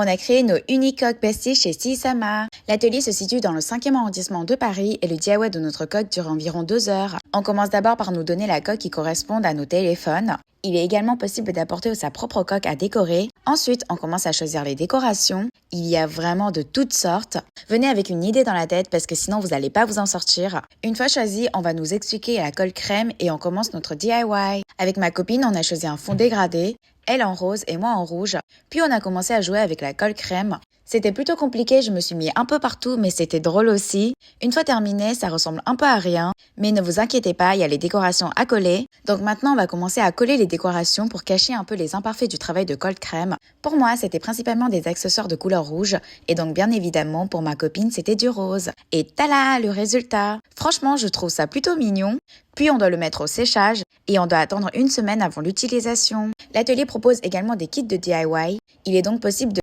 On a créé nos uniques coques besties chez Sisama. L'atelier se situe dans le 5e arrondissement de Paris et le DIY de notre coque dure environ 2 heures. On commence d'abord par nous donner la coque qui corresponde à nos téléphones. Il est également possible d'apporter sa propre coque à décorer. Ensuite, on commence à choisir les décorations. Il y a vraiment de toutes sortes. Venez avec une idée dans la tête parce que sinon vous n'allez pas vous en sortir. Une fois choisi, on va nous expliquer la colle crème et on commence notre DIY. Avec ma copine, on a choisi un fond dégradé, elle en rose et moi en rouge. Puis on a commencé à jouer avec la colle crème. C'était plutôt compliqué, je me suis mis un peu partout, mais c'était drôle aussi. Une fois terminé, ça ressemble un peu à rien, mais ne vous inquiétez pas, il y a les décorations à coller. Donc maintenant, on va commencer à coller les décorations pour cacher un peu les imparfaits du travail de colle crème. Pour moi, c'était principalement des accessoires de couleur rouge, et donc bien évidemment, pour ma copine, c'était du rose. Et tada, le résultat! Franchement, je trouve ça plutôt mignon. Puis on doit le mettre au séchage et on doit attendre une semaine avant l'utilisation. L'atelier propose également des kits de DIY. Il est donc possible de